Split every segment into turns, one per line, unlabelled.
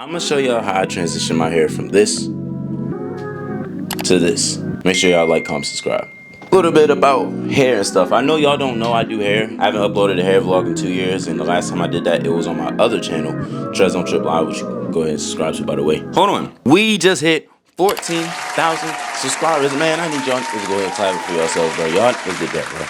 I'm gonna show y'all how I transition my hair from this to this. Make sure y'all like, comment, subscribe. A little bit about hair and stuff. I know y'all don't know I do hair. I haven't uploaded a hair vlog in 2 years, and the last time I did that, it was on my other channel, Trez on Trip Live, which you can go ahead and subscribe to, by the way. Hold on. We just hit 14,000 subscribers. Man, I need y'all to go ahead and clap it for yourselves, bro. Y'all just did that, bro.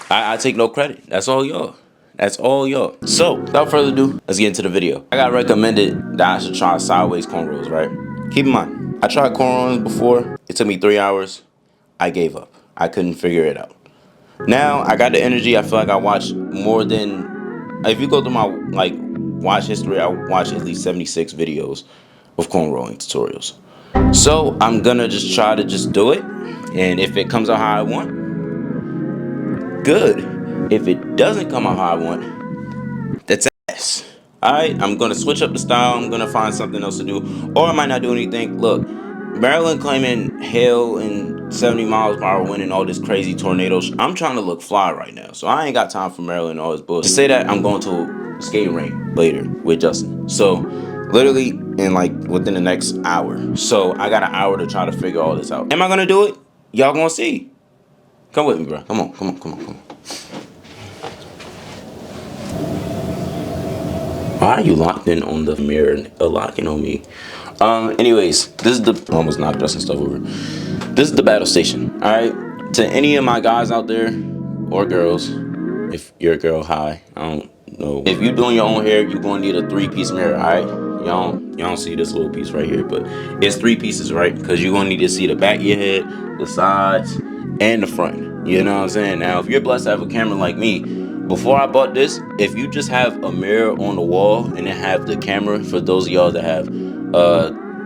I take no credit. That's all y'all. That's all y'all. So, without further ado, let's get into the video. I got recommended that I should try sideways cornrows, right? Keep in mind, I tried cornrows before. It took me 3 hours. I gave up. I couldn't figure it out. Now, I got the energy. I feel like I watched more than... If you go through my, watch history, I watched at least 76 videos of cornrowing tutorials. So, I'm gonna just try to just do it. And if it comes out how I want, good. If it doesn't come out how I want, that's ass. Alright, I'm gonna switch up the style. I'm gonna find something else to do, or I might not do anything. Look, Maryland claiming hail and 70 miles per hour wind and all this crazy tornadoes. I'm trying to look fly right now, so I ain't got time for Maryland and all this bullshit. To say that, I'm going to skating rink later with Justin. So literally in within the next hour. So I got an hour to try to figure all this out. Am I gonna do it? Y'all gonna see. Come with me, bro. Come on, come on, come on, come on. Why are you locked in on the mirror and locking on me? Anyways, this is the... I almost knocked Justin stuff over. This is the battle station, alright? To any of my guys out there, or girls, if you're a girl, hi. I don't know. If you're doing your own hair, you're gonna need a 3-piece mirror, alright? Y'all don't see this little piece right here, but it's 3 pieces, right? Because you're gonna need to see the back of your head, the sides, and the front. You know what I'm saying? Now, if you're blessed to have a camera like me, before I bought this, if you just have a mirror on the wall and then have the camera, for those of y'all that have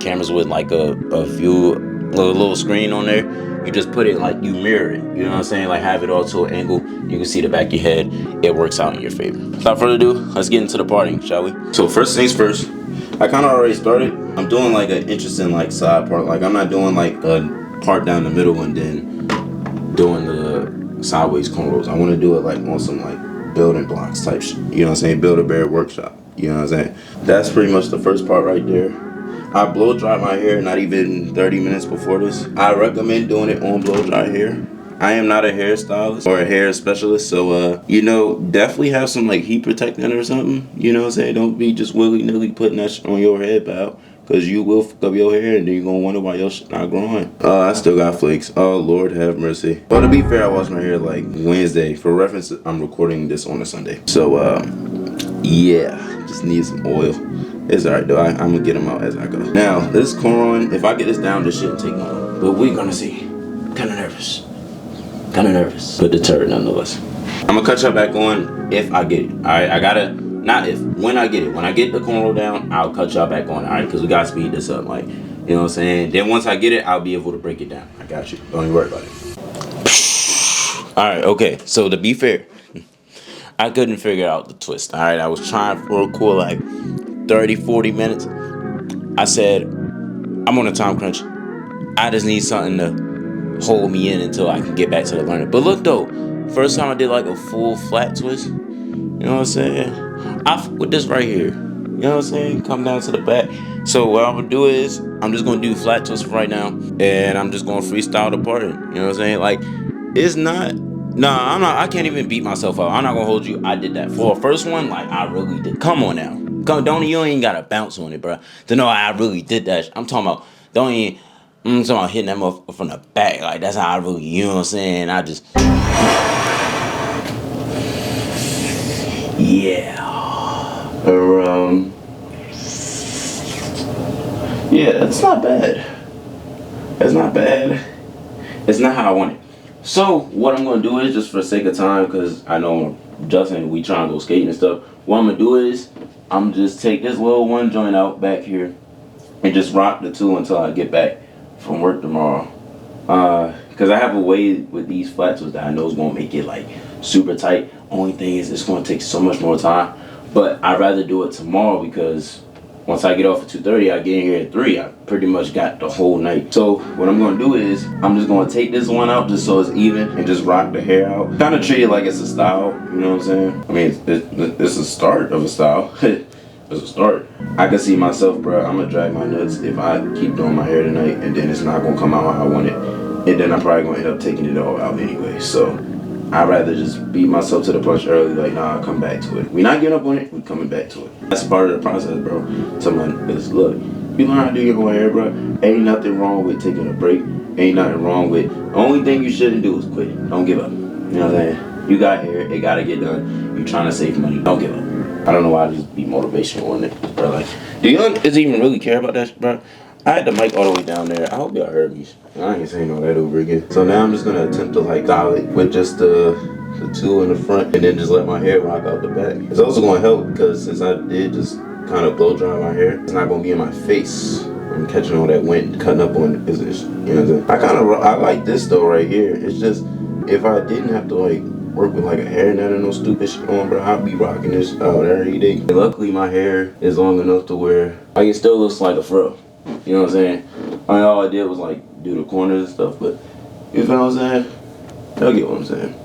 cameras with like a view, a little screen on there, you just put it you mirror it. You know what I'm saying? Like have it all to an angle. You can see the back of your head. It works out in your favor. Without further ado, let's get into the party, shall we? So first things first, I kind of already started. I'm doing like an interesting side part. Like I'm not doing like a part down the middle and then doing the sideways cornrows. I want to do it on some building blocks type shit. You know what I'm saying? Build a bear workshop. You know what I'm saying? That's pretty much the first part right there. I blow dry my hair not even 30 minutes before this. I recommend doing it on blow dry hair. I am not a hairstylist or a hair specialist, so you know, definitely have some heat protectant or something. You know what I'm saying? Don't be just willy-nilly putting that shit on your head, pal. Cause you will fuck up your hair and then you're gonna wonder why your shit not growing. I still got flakes. Oh Lord have mercy. But to be fair, I washed my hair Wednesday. For reference, I'm recording this on a Sunday. So yeah, just need some oil. It's alright though. I'm gonna get them out as I go. Now this cornrowing, if I get this down, this shouldn't take long. But we're gonna see. Kinda nervous, but deterred nonetheless. I'm gonna cut y'all back on if I get it. Alright, I gotta. Not if, when I get it. When I get the cornrow down, I'll cut y'all back on, alright? Because we gotta speed this up, you know what I'm saying? Then once I get it, I'll be able to break it down. I got you. Don't even worry about it. Alright, okay. So to be fair, I couldn't figure out the twist, alright? I was trying for a cool 30, 40 minutes. I said, I'm on a time crunch. I just need something to hold me in until I can get back to the learning. But look though, first time I did a full flat twist, you know what I'm saying? With this right here, you know what I'm saying? Come down to the back. So what I'm gonna do is, I'm just gonna do flat twist right now, and I'm just gonna freestyle the part. You know what I'm saying? It's not, nah, I can't even beat myself up. I'm not gonna hold you. I did that. For a first one, I really did. Come on now. You ain't gotta bounce on it, bro. To know I really did that. I'm talking about, I'm talking about hitting that motherfucker from the back. That's how I really, you know what I'm saying? I just, yeah. Yeah, it's not bad. It's not bad. It's not how I want it. So what I'm gonna do is, just for the sake of time, because I know Justin, we trying to go skating and stuff. What I'm gonna do is, I'm just take this little one joint out back here and just rock the two until I get back from work tomorrow. Because I have a way with these flats that I know is gonna make it super tight. Only thing is, it's gonna take so much more time. But I'd rather do it tomorrow, because once I get off at 2:30, I get in here at 3. I pretty much got the whole night. So what I'm gonna do is, I'm just gonna take this one out just so it's even and just rock the hair out. Kind of treat it like it's a style, you know what I'm saying? I mean, it's a start of a style. as a start. I can see myself, bro. I'm gonna drag my nuts if I keep doing my hair tonight, and then it's not gonna come out how I want it, and then I'm probably gonna end up taking it all out anyway. So I'd rather just beat myself to the punch early, like, nah, I'll come back to it. We not getting up on it, we coming back to it. That's part of the process, bro. Someone is, look, you learn how to do your own hair, bro. Ain't nothing wrong with taking a break. Ain't nothing wrong with, the only thing you shouldn't do is quit. Don't give up. You know what I'm saying? You got hair, it gotta get done. You trying to save money, don't give up. I don't know why I just be motivational on it, bro. Like, do you even really care about that, bro? I had the mic all the way down there. I hope y'all heard me. I ain't saying all that over again. So now I'm just gonna attempt to like dial it with just the two in the front, and then just let my hair rock out the back. It's also gonna help because since I did just kind of blow dry my hair, it's not gonna be in my face. I'm catching all that wind cutting up on it. You know what I'm saying? I like this though right here. It's just if I didn't have to like work with like a hairnet or no stupid shit on, bro, I'd be rocking this out every day. And luckily my hair is long enough to where like it still looks like a fro. You know what I'm saying? I mean, all I did was like do the corners and stuff, but you feel what I'm saying? Y'all get what I'm saying.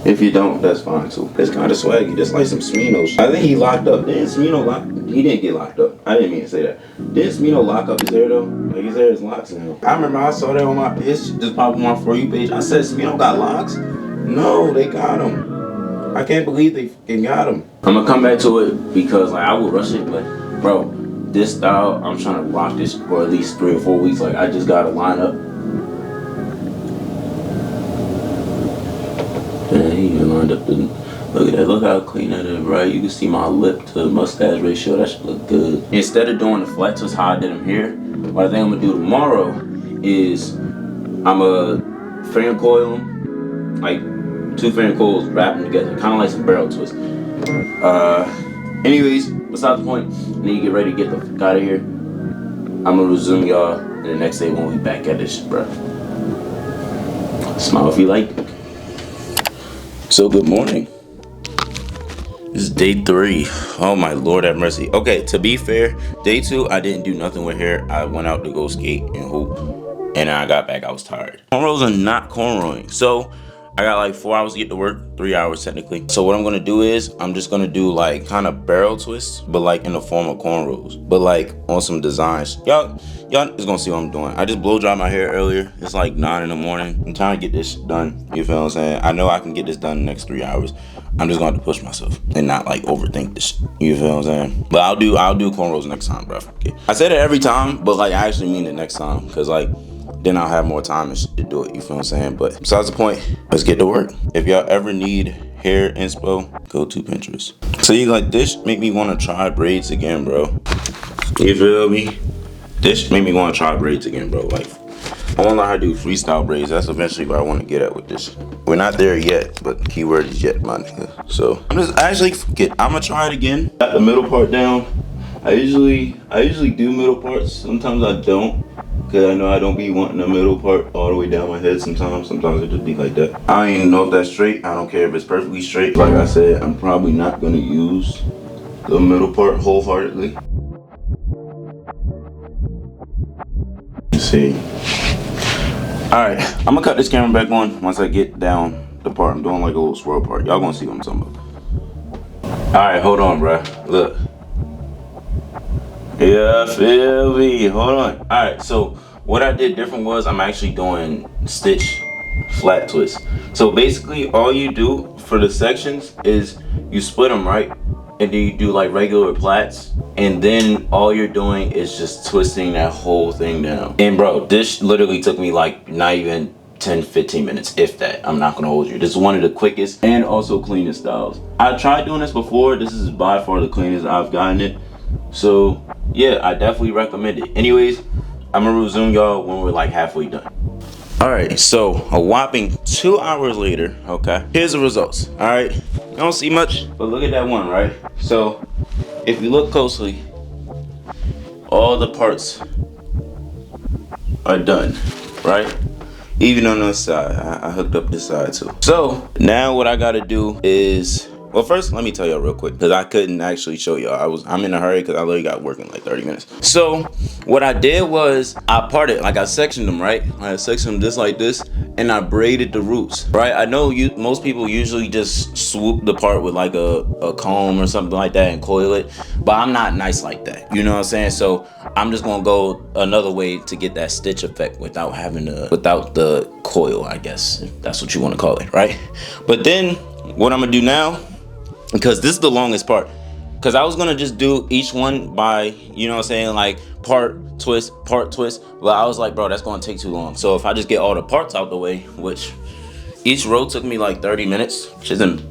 If you don't, that's fine too. It's kind of swaggy. That's like some Smino shit. I think he locked up. Didn't Smino lock? He didn't get locked up. I didn't mean to say that. Didn't Smino lock up his hair though? Like his hair is locks now. I remember I saw that on my pitch, just popped on my For You page. I said, Smino got locks? No, they got him. I can't believe they fucking got him. I'm gonna come back to it because like I will rush it, but bro, this style, I'm trying to rock this for at least 3 or 4 weeks. Like I just gotta line up. Yeah, he even lined up the, look at that, look how clean that is, right? You can see my lip to mustache ratio, that should look good. Instead of doing the flat twist how I did them here, what I think I'm gonna do tomorrow is I'm gonna fan coil them, like 2 fan coils, wrap them together, kind of like some barrel twist. Anyways, besides the point, I need to get ready to get the fuck out of here. I'm gonna resume y'all the next day when we back at this, bro. Smile if you like. So good morning. This is day 3. Oh my Lord have mercy. Okay, to be fair, day 2 I didn't do nothing with hair. I went out to go skate and hoop, and then I got back. I was tired. Cornrows are not cornrowing, so I got like 4 hours to get to work, 3 hours technically. So what I'm gonna do is I'm just gonna do like kind of barrel twists, but like in the form of cornrows, but like on some designs. Y'all is gonna see what I'm doing. I just blow dry my hair earlier. It's like 9 in the morning. I'm trying to get this done. You feel what I'm saying? I know I can get this done in the next 3 hours. I'm just going to push myself and not like overthink this. You feel what I'm saying? But I'll do cornrows next time, bro. I say that every time, but like I actually mean it next time, cause like then I'll have more time and shit to do it. You feel what I'm saying? But besides the point, let's get to work. If y'all ever need hair inspo, go to Pinterest. So you like this make me want to try braids again, bro. You feel me? This made me want to try braids again, bro. Like, I want to learn how to do freestyle braids. That's eventually what I want to get at with this. We're not there yet, but the keyword is yet, my nigga. So I'm gonna try it again. Got the middle part down. I usually do middle parts. Sometimes I don't, cause I know I don't be wanting the middle part all the way down my head. Sometimes it just be like that. I don't even know if that's straight. I don't care if it's perfectly straight. Like I said, I'm probably not gonna use the middle part wholeheartedly. See. Alright, I'm gonna cut this camera back on once I get down the part. I'm doing like a little swirl part. Y'all gonna see what I'm talking about. Alright, hold on, bruh. Look. Yeah, feel me. Hold on. Alright, so what I did different was I'm actually doing stitch flat twist. So basically all you do for the sections is you split them, right? And then you do like regular plaits, and then all you're doing is just twisting that whole thing down. And bro, this literally took me like not even 10-15 minutes, if that. I'm not gonna hold you. This is one of the quickest and also cleanest styles. I tried doing this before. This is by far the cleanest I've gotten it. So yeah, I definitely recommend it. Anyways, I'm gonna resume y'all when we're like halfway done. Alright, so a whopping 2 hours later, okay, here's the results. Alright, you don't see much, but look at that one, right? So if you look closely, all the parts are done, right? Even on this side, I hooked up this side too. So now what I gotta do is, Well, first, let me tell y'all real quick, because I couldn't actually show y'all. I'm in a hurry because I literally got work in like 30 minutes. So what I did was I parted, like I sectioned them, right? I sectioned them just like this, and I braided the roots, right? I know most people usually just swoop the part with like a comb or something like that and coil it, but I'm not nice like that. You know what I'm saying? So I'm just gonna go another way to get that stitch effect without the coil, I guess, if that's what you want to call it, right? But then what I'm gonna do now, because this is the longest part, because I was gonna just do each one by, you know what I'm saying, like part twist, but I was like, bro, that's gonna take too long. So if I just get all the parts out the way, which each row took me like 30 minutes, which isn't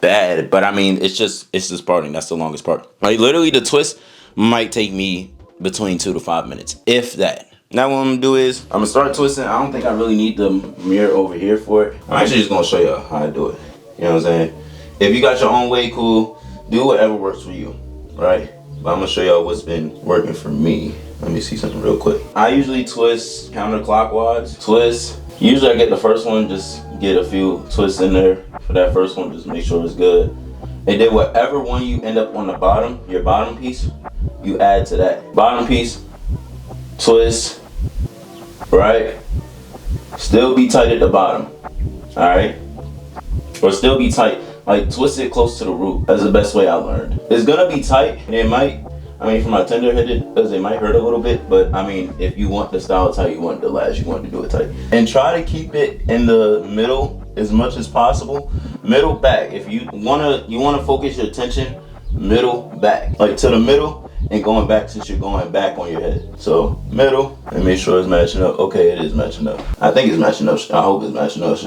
bad, but I mean, it's just parting. That's the longest part. Like literally the twist might take me between 2 to 5 minutes, if that. Now what I'm gonna do is I'm gonna start twisting. I don't think I really need the mirror over here for it. I'm actually just gonna show you how I do it. You know what I'm saying? If you got your own way, cool. Do whatever works for you, right? But I'm gonna show y'all what's been working for me. Let me see something real quick. I usually twist counterclockwise. Twist. Usually I get the first one, just get a few twists in there for that first one, just make sure it's good. And then whatever one you end up on the bottom, your bottom piece, you add to that. Bottom piece, twist, right? Still be tight at the bottom, all right? Or still be tight, like twist it close to the root. That's the best way I learned. It's gonna be tight, and it might, I mean, for my tender-headed, because it might hurt a little bit, but I mean, if you want the style tight, you want it to last, you want to do it tight. And try to keep it in the middle as much as possible. Middle back. If you wanna focus your attention, middle back. Like to the middle and going back since you're going back on your head. So middle, and make sure it's matching up. Okay, it is matching up. I think it's matching up. I hope it's matching up.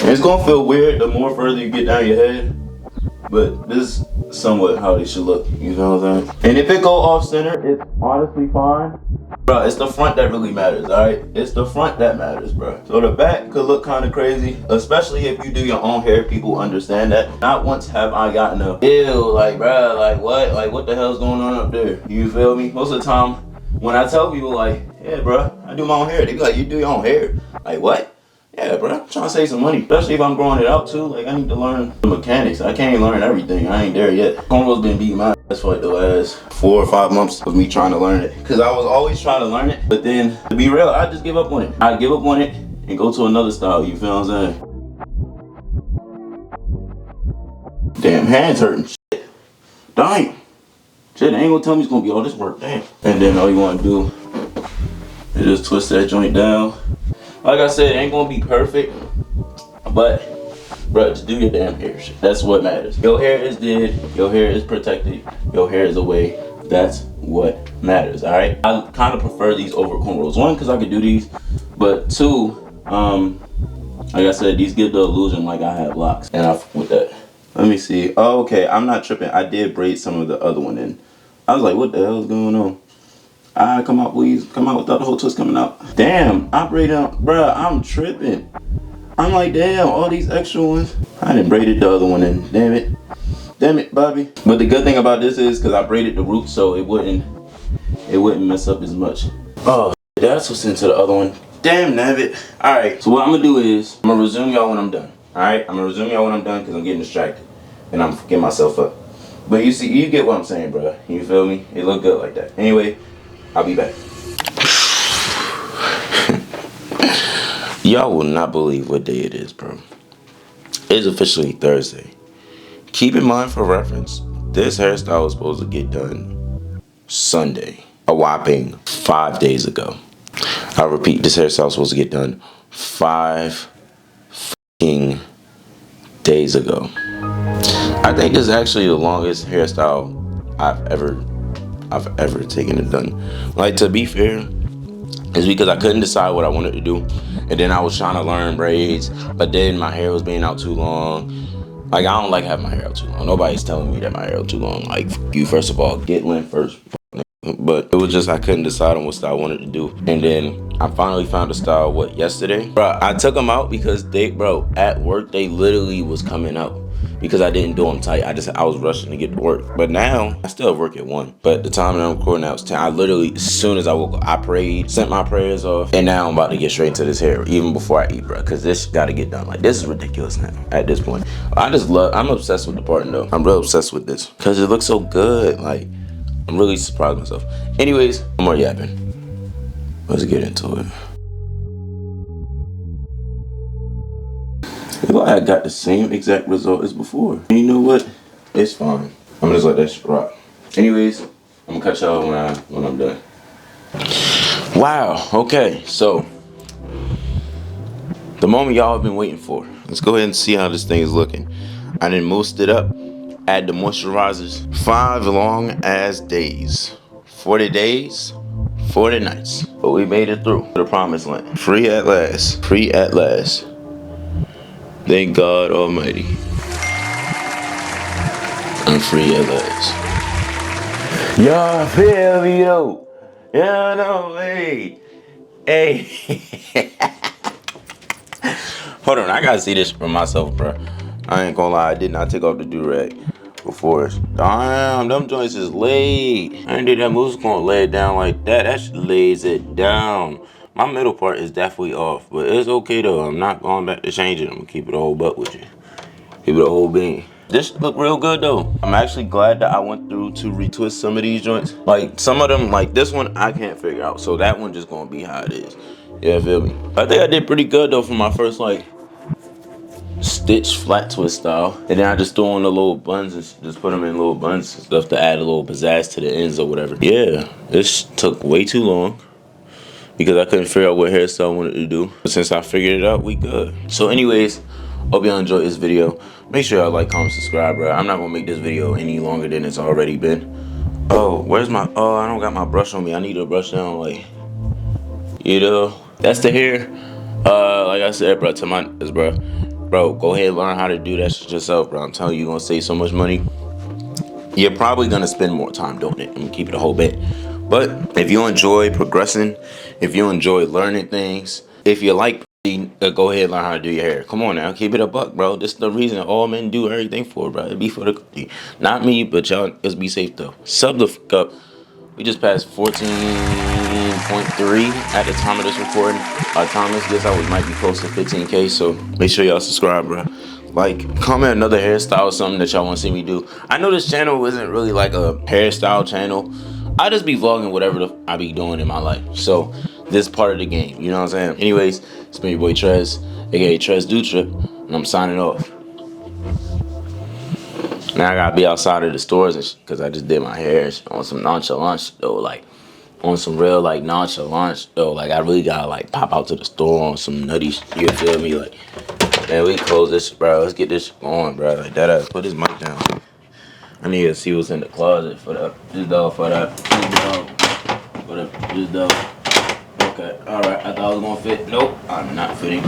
And it's gonna feel weird the more further you get down your head, but this is somewhat how they should look, you know what I'm saying? And if it go off center, it's honestly fine. Bro, it's the front that really matters, alright? It's the front that matters, bro. So the back could look kind of crazy, especially if you do your own hair. People understand that. Not once have I gotten a, ew, like, bro, like what? Like, what the hell's going on up there? You feel me? Most of the time, when I tell people, like, yeah, bro, I do my own hair, they be like, you do your own hair? Like, what? Yeah, bro, I'm trying to save some money, especially if I'm growing it out too. Like, I need to learn the mechanics. I can't learn everything. I ain't there yet. Cornrow's been beating my ass for like the last 4 or 5 months of me trying to learn it. Because I was always trying to learn it, but then, to be real, I just give up on it. I give up on it and go to another style, you feel what I'm saying? Damn, hands hurting, shit. Damn. Shit, they ain't gonna tell me it's gonna be all this work, damn. And then all you wanna do is just twist that joint down. Like I said, it ain't gonna be perfect, but bro, just do your damn hair shit. That's what matters. Your hair is dead, your hair is protected, your hair is away. That's what matters, all right? I kind of prefer these over cornrows. 1, because I could do these, but 2, like I said, these give the illusion like I have locks, and I f with that. Let me see. Oh, okay, I'm not tripping. I did braid some of the other one in. I was like, what the hell is going on? Come out, please. Come out without the whole twist coming out. Damn, I braided out. Bruh, I'm tripping. I'm like, damn, all these extra ones. I didn't braided the other one in. Damn it. Damn it, Bobby. But the good thing about this is, because I braided the root so it wouldn't mess up as much. Oh, that's what's into the other one. Damn, nabbit. Alright, so what I'm going to do is, I'm going to resume y'all when I'm done. Alright, I'm going to resume y'all when I'm done because I'm getting distracted. And I'm getting myself up. But you see, you get what I'm saying, bro. You feel me? It look good like that. Anyway, I'll be back. Y'all will not believe what day it is, bro. It's officially Thursday. Keep in mind, for reference, this hairstyle was supposed to get done Sunday, a whopping 5 days ago. I repeat, this hairstyle was supposed to get done 5 fucking days ago. I think this is actually the longest hairstyle I've ever taken it done. Like, to be fair, it's because I couldn't decide what I wanted to do, and then I was trying to learn braids, but then my hair was being out too long. Like, I don't like having my hair out too long. Nobody's telling me that my hair out too long. Like, you, first of all, get length first. But it was just I couldn't decide on what style I wanted to do. And then I finally found a style, yesterday? Bro, I took them out because at work, they literally was coming out. because I didn't do them tight. I was rushing to get to work. But now I still have work at 1. But the time that I'm recording now is 10. I literally, as soon as I woke up, I prayed, sent my prayers off, and now I'm about to get straight into this hair, even before I eat, bro. Because this got to get done. Like, this is ridiculous now at this point. I'm obsessed with the parting though. I'm real obsessed with this because it looks so good. Like, I'm really surprised myself. Anyways, no more yapping. Let's get into it. Look like I got the same exact result as before. And you know what? It's fine. I'm gonna just let that shit rock. Anyways, I'm gonna catch y'all when I'm done. Wow. Okay. So the moment y'all have been waiting for. Let's go ahead and see how this thing is looking. I done moussed it up. Add the moisturizers. 5 long ass days. 40 days. 40 nights. But we made it through the promised land. Free at last. Free at last. Thank God Almighty. I'm free at last. Y'all feel me though? Yeah, no, hey. Hey. Hold on, I gotta see this for myself, bro. I ain't gonna lie, I did not take off the do-rag before. Damn, them joints is laid. I ain't did that mousse gonna lay it down like that. That shit lays it down. My middle part is definitely off, but it's okay though. I'm not going back to change it. I'm gonna keep it a whole buck with you. Keep it a whole bean. This look real good though. I'm actually glad that I went through to retwist some of these joints. Like some of them, like this one, I can't figure out. So that one just gonna be how it is. Yeah, feel me? I think I did pretty good though for my first like stitch flat twist style, and then I just throw on the little buns and just put them in little buns and stuff to add a little pizzazz to the ends or whatever. Yeah, this took way too long because I couldn't figure out what hairstyle I wanted to do. But since I figured it out, we good. So anyways, hope y'all enjoyed this video. Make sure y'all like, comment, subscribe, bro. I'm not gonna make this video any longer than it's already been. Oh, where's my, oh, I don't got my brush on me. I need to brush down, like, you know, that's the hair. Like I said, bro, to my niggas, bro, go ahead and learn how to do that shit yourself, bro. I'm telling you, you're gonna save so much money. You're probably gonna spend more time doing it. I'm gonna keep it a whole bit. But if you enjoy progressing, if you enjoy learning things, if you like, go ahead and learn how to do your hair. Come on now, keep it a buck, bro. This is the reason all men do everything for, bro. It be for the, not me, but y'all. Let's be safe though. Sub the fuck up. We just passed 14.3 at the time of this recording. By the time this gets out, we might be close to 15K. So make sure y'all subscribe, bro. Like, comment another hairstyle or something that y'all want to see me do. I know this channel isn't really like a hairstyle channel. I just be vlogging whatever I be doing in my life. So this part of the game, you know what I'm saying? Anyways, it's been your boy Trez, aka Trez Do Trip, and I'm signing off. Now I gotta be outside of the stores and because I just did my hair on some nonchalant though, like on some real like nonchalant though. Like I really gotta like pop out to the store on some nutty shit, you feel me? Like, man, we close this, bro. Let's get this going, bro. Like that. Put his mic down. I need to see what's in the closet for that. This dog for that. This dog. For the, this dog. Okay. All right. I thought I was gonna fit. Nope. I'm not fitting.